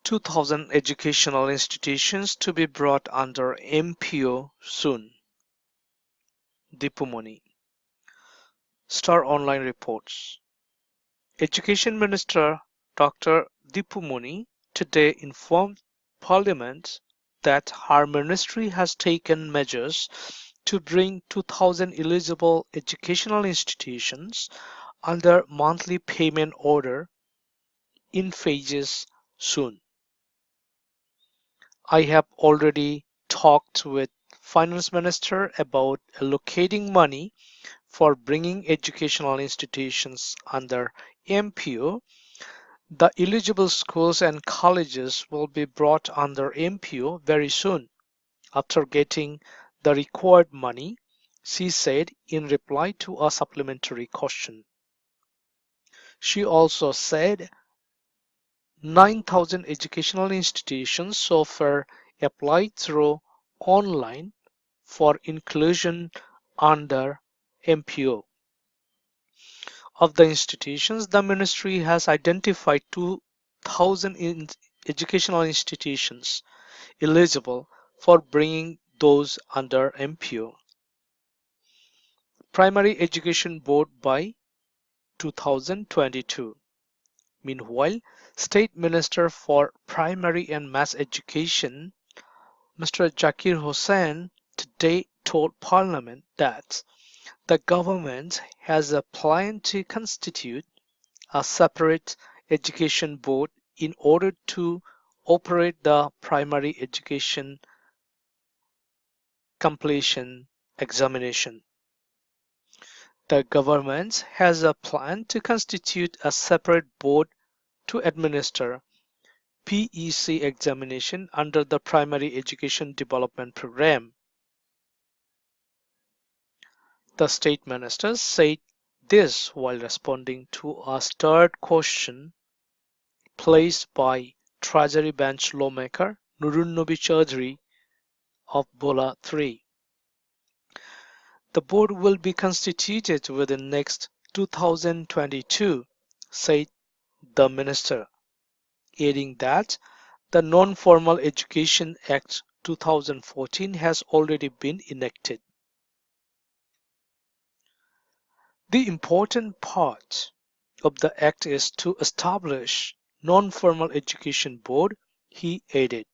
2,000 educational institutions to be brought under MPO soon. Dipu Moni. Star Online reports. Education Minister Dr. Dipu Moni today informed Parliament that her ministry has taken measures to bring 2,000 eligible educational institutions under monthly payment order in phases soon. I have already talked with Finance Minister about allocating money for bringing educational institutions under MPO. The eligible schools and colleges will be brought under MPO very soon after getting the required money, she said in reply to a supplementary question. She also said 9,000 educational institutions so far applied through online for inclusion under MPO. Of the institutions, the ministry has identified 2,000 educational institutions eligible for bringing those under MPO. Primary Education Board by 2022. Meanwhile, State Minister for Primary and Mass Education, Mr. Zakir Hossain, today told Parliament that the government has a plan to constitute a separate education board in order to operate the primary education completion examination. The government has a plan to constitute a separate board to administer PEC examination under the Primary Education Development Program. The State Minister said this while responding to a stirred question placed by Treasury Bench lawmaker Nurun Nobi Chaudhry of Bola 3. The board will be constituted within next 2022, said the minister, adding that the Non-Formal Education Act 2014 has already been enacted. The important part of the act is to establish non-formal education board, he added.